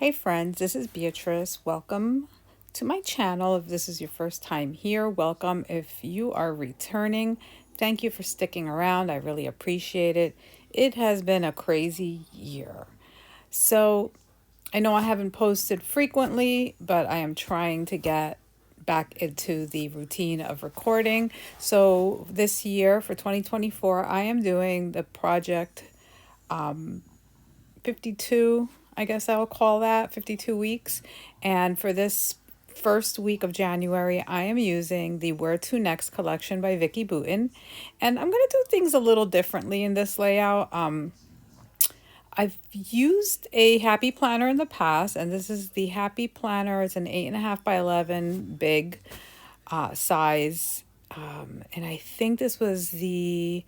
Hey friends, this is Beatrice. Welcome to my channel. If this is your first time here, welcome. If you are returning, thank you for sticking around. I really appreciate it. It has been a crazy year. So I know I haven't posted frequently, but I am trying to get back into the routine of recording. So this year for 2024, I am doing the project 52, I guess I'll call that 52 weeks. And for this first week of January, I am using the Where to Next collection by Vicki Boutin. And I'm going to do things a little differently in this layout. I've used a Happy Planner in the past, and this is the Happy Planner. It's an 8.5 by 11 big size. And I think this was the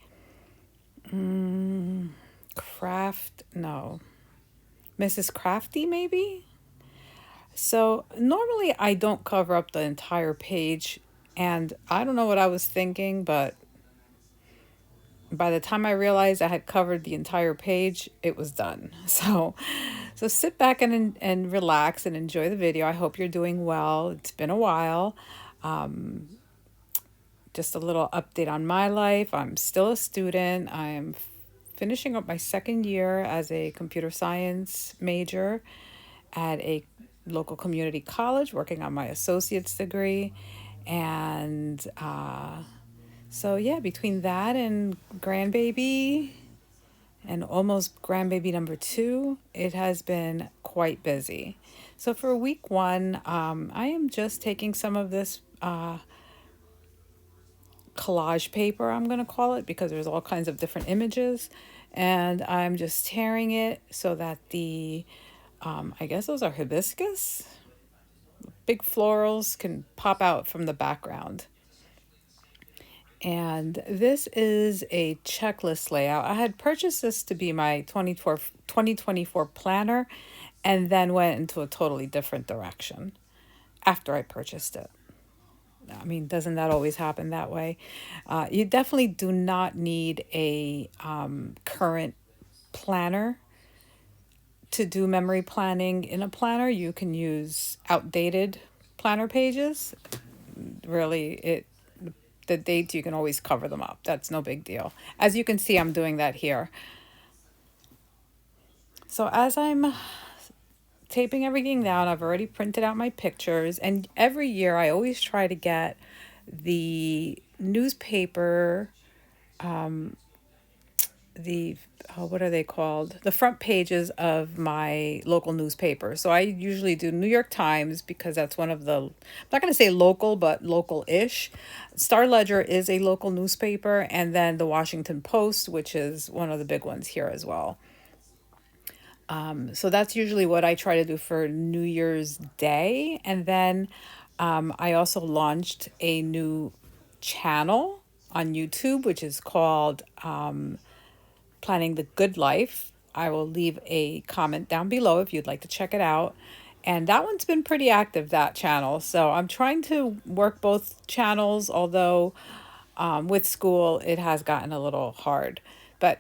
Craft, no, Mrs. Crafty, maybe? So normally I don't cover up the entire page, and I don't know what I was thinking, but by the time I realized I had covered the entire page, it was done. So sit back and relax and enjoy the video. I hope you're doing well. It's been a while. Just a little update on my life. I'm still a student. I am finishing up my second year as a computer science major at a local community college, working on my associate's degree. And so, yeah, between that and grandbaby and almost grandbaby number two, it has been quite busy. So, for week one, I am just taking some of this collage paper, I'm going to call it, because there's all kinds of different images. And I'm just tearing it so that I guess those are hibiscus, big florals can pop out from the background. And this is a checklist layout. I had purchased this to be my 2024 planner and then went into a totally different direction after I purchased it. I mean, doesn't that always happen that way? You definitely do not need a current planner to do memory planning in a planner. You can use outdated planner pages. Really, the dates, you can always cover them up. That's no big deal. As you can see, I'm doing that here. So as I'm taping everything down, I've already printed out my pictures, and every year I always try to get the newspaper, the what are they called, the front pages of my local newspaper. So I usually do New York Times because that's one of the, I'm not going to say local, but local-ish. Star Ledger is a local newspaper, and then the Washington Post, which is one of the big ones here as well. So that's usually what I try to do for New Year's Day. And then I also launched a new channel on YouTube, which is called Planning the Good Life. I will leave a comment down below if you'd like to check it out. And that one's been pretty active, that channel. So I'm trying to work both channels, although with school it has gotten a little hard. But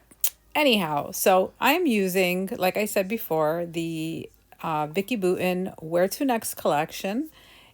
anyhow, so I'm using, like I said before, the Vicki Boutin Where to Next collection.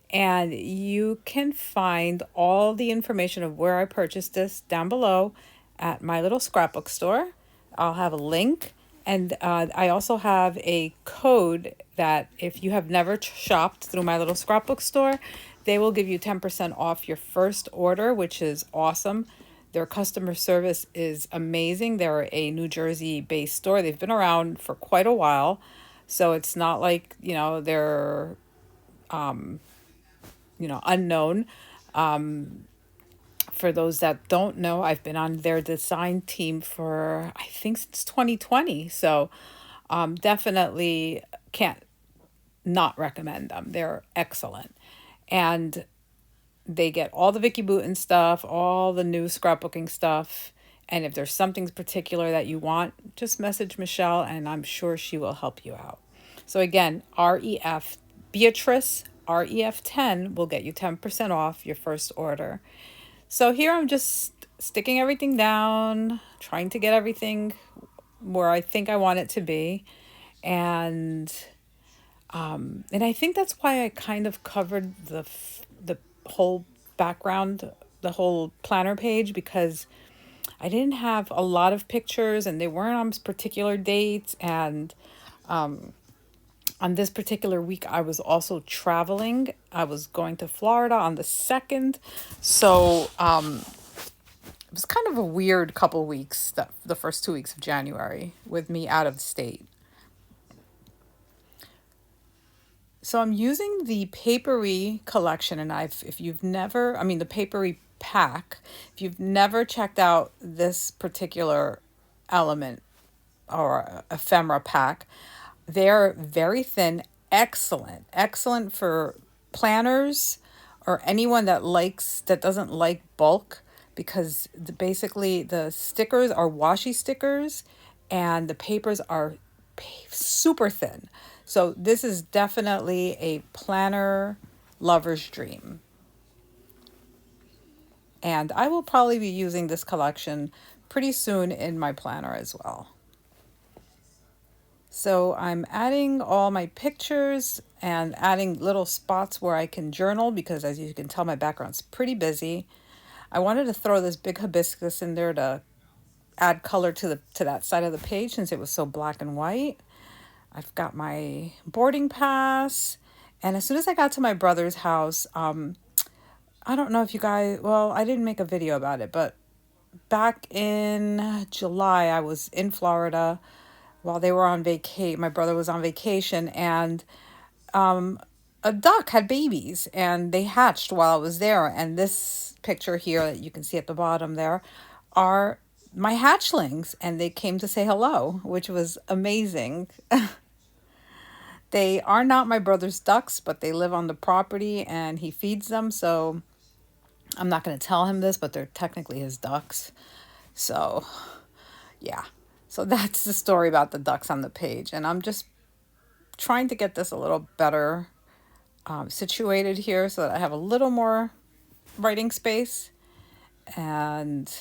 And you can find all the information of where I purchased this down below at my little scrapbook store. I'll have a link. And I also have a code that if you have never shopped through my little scrapbook store, they will give you 10% off your first order, which is awesome. Their customer service is amazing. They're a New Jersey-based store. They've been around for quite a while. So it's not like, they're, unknown. For those that don't know, I've been on their design team for, I think, since 2020. So definitely can't not recommend them. They're excellent. And they get all the Vicki Boutin stuff, all the new scrapbooking stuff. And if there's something particular that you want, just message Michelle and I'm sure she will help you out. So again, REF, Beatrice, REF10 will get you 10% off your first order. So here I'm just sticking everything down, trying to get everything where I think I want it to be. And And I think that's why I kind of covered the whole background, the whole planner page, because I didn't have a lot of pictures and they weren't on particular dates. And on this particular week, I was also traveling. I was going to Florida on the 2nd. So it was kind of a weird couple weeks, the first 2 weeks of January, with me out of the state. So I'm using the papery collection, and if you've never, I mean, the papery pack, if you've never checked out this particular element or ephemera pack, they're very thin, excellent for planners or anyone that doesn't like bulk, because basically the stickers are washi stickers and the papers are super thin. So this is definitely a planner lover's dream. And I will probably be using this collection pretty soon in my planner as well. So I'm adding all my pictures and adding little spots where I can journal, because as you can tell, my background's pretty busy. I wanted to throw this big hibiscus in there to add color to that side of the page since it was so black and white. I've got my boarding pass. And as soon as I got to my brother's house, I don't know if you guys, well, I didn't make a video about it, but back in July, I was in Florida while they were on vacation. My brother was on vacation, and a duck had babies and they hatched while I was there. And this picture here that you can see at the bottom there are my hatchlings, and they came to say hello, which was amazing. They are not my brother's ducks, but they live on the property and he feeds them. So I'm not going to tell him this, but they're technically his ducks. So, yeah. So that's the story about the ducks on the page. And I'm just trying to get this a little better situated here so that I have a little more writing space. And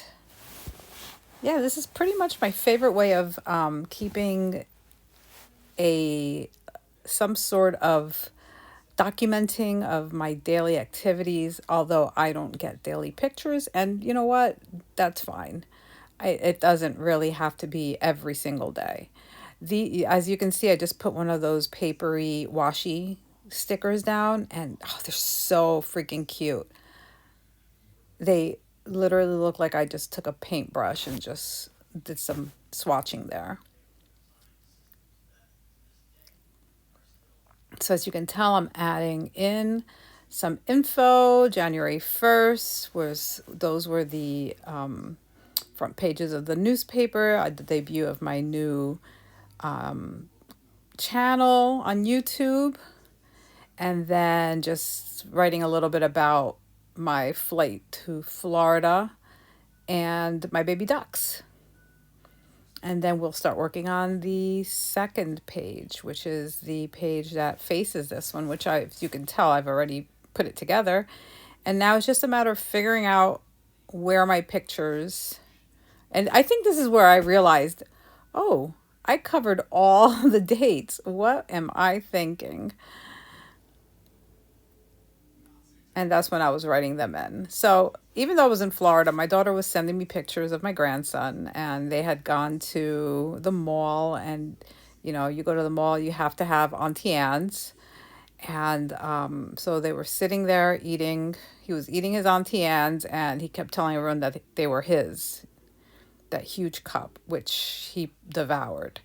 yeah, this is pretty much my favorite way of keeping a some sort of documenting of my daily activities, although I don't get daily pictures. And you know what? That's fine. It doesn't really have to be every single day. As you can see, I just put one of those papery washi stickers down, and oh, they're so freaking cute. They literally look like I just took a paintbrush and just did some swatching there. So as you can tell, I'm adding in some info. January 1st was those were the front pages of the newspaper, the debut of my new channel on YouTube, and then just writing a little bit about my flight to Florida and my baby ducks. And then we'll start working on the second page, which is the page that faces this one, which if you can tell, I've already put it together. And now it's just a matter of figuring out where my pictures, and I think this is where I realized, oh, I covered all the dates. What am I thinking? And that's when I was writing them in. So even though I was in Florida, my daughter was sending me pictures of my grandson, and they had gone to the mall. And you go to the mall, you have to have Auntie Anne's. And so they were sitting there eating. He was eating his Auntie Anne's, and he kept telling everyone that they were his, that huge cup, which he devoured.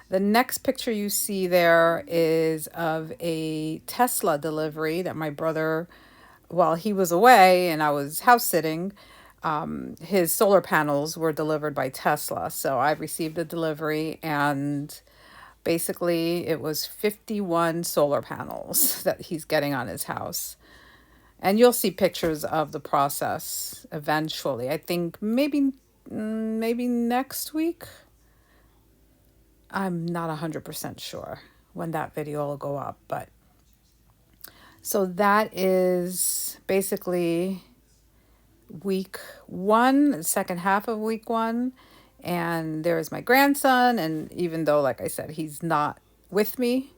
The next picture you see there is of a Tesla delivery that my brother, while he was away and I was house sitting, his solar panels were delivered by Tesla. So I received a delivery, and basically it was 51 solar panels that he's getting on his house. And you'll see pictures of the process eventually. I think maybe next week. I'm not 100% sure when that video will go up, but so that is basically week one, the second half of week one. And there's my grandson. And even though, like I said, he's not with me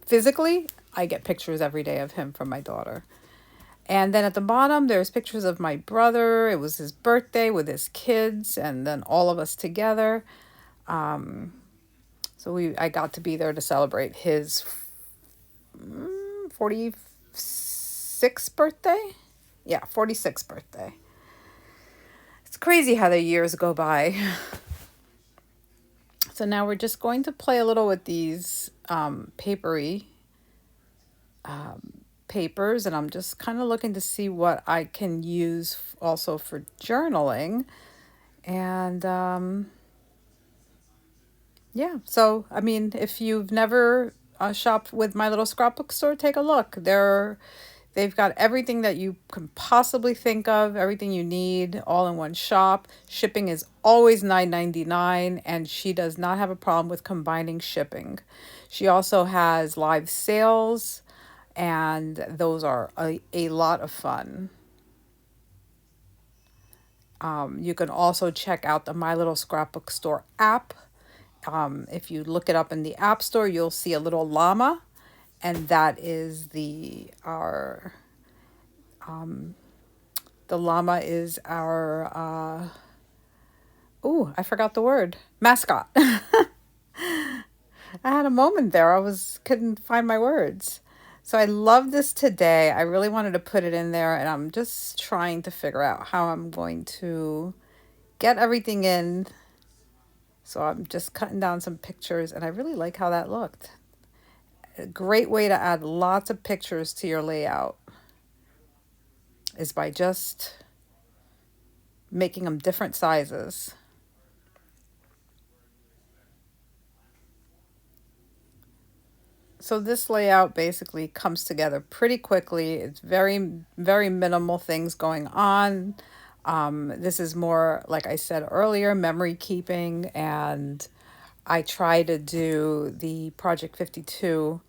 physically, I get pictures every day of him from my daughter. And then at the bottom, there's pictures of my brother. It was his birthday with his kids, and then all of us together. I got to be there to celebrate his 46th birthday. Yeah, 46th birthday. It's crazy how the years go by. So now we're just going to play a little with these papery papers, and I'm just kind of looking to see what I can use also for journaling. And yeah, so I mean, if you've never shopped with My Little Scrapbook Store, take a look. They've got everything that you can possibly think of, everything you need, all in one shop. Shipping is always $9.99, and she does not have a problem with combining shipping. She also has live sales, and those are a lot of fun. You can also check out the My Little Scrapbook Store app. If you look it up in the App Store, you'll see a little llama, and that is the llama is our I forgot the word, mascot. I had a moment there. Couldn't find my words. So I love this today. I really wanted to put it in there, and I'm just trying to figure out how I'm going to get everything in. So I'm just cutting down some pictures, and I really like how that looked. A great way to add lots of pictures to your layout is by just making them different sizes. So this layout basically comes together pretty quickly. It's very, very minimal things going on. This is more, like I said earlier, memory keeping, and I try to do the Project 52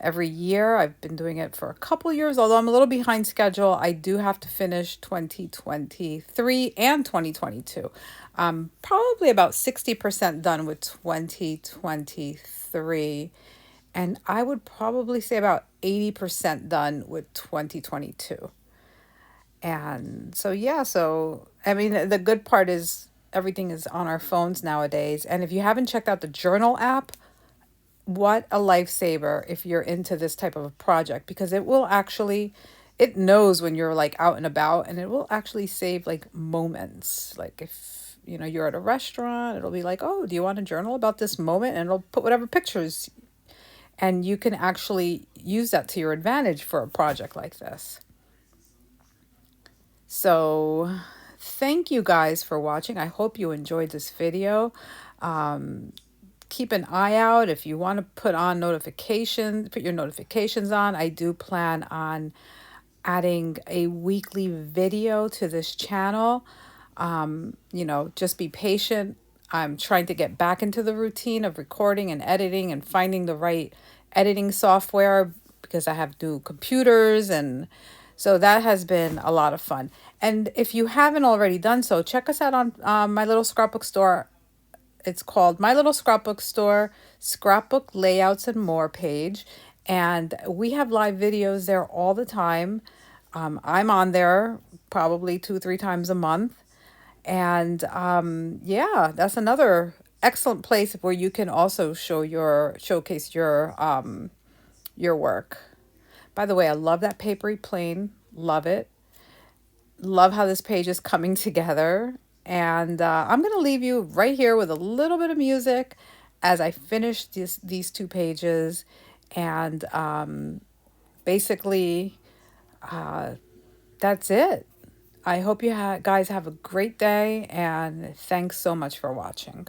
every year. I've been doing it for a couple years, although I'm a little behind schedule. I do have to finish 2023 and 2022. Probably about 60% done with 2023. And I would probably say about 80% done with 2022. And so, yeah, so I mean, the good part is everything is on our phones nowadays. And if you haven't checked out the journal app, what a lifesaver if you're into this type of a project, because it knows when you're like out and about, and it will actually save like moments. Like if you're at a restaurant, it'll be like, oh, do you want to journal about this moment? And it'll put whatever pictures, and you can actually use that to your advantage for a project like this. So thank you guys for watching. I hope you enjoyed this video. Keep an eye out if you want to put your notifications on. I do plan on adding a weekly video to this channel. Just be patient. I'm trying to get back into the routine of recording and editing and finding the right editing software, because I have new computers, and so that has been a lot of fun. And if you haven't already done so, check us out on My Little Scrapbook Store. It's called My Little Scrapbook Store, Scrapbook Layouts and More page. And we have live videos there all the time. I'm on there probably 2-3 times a month. And yeah, that's another excellent place where you can also showcase your work. By the way, I love that papery plain. Love it. Love how this page is coming together. And I'm going to leave you right here with a little bit of music as I finish these 2 pages. And basically, that's it. I hope you guys have a great day, and thanks so much for watching.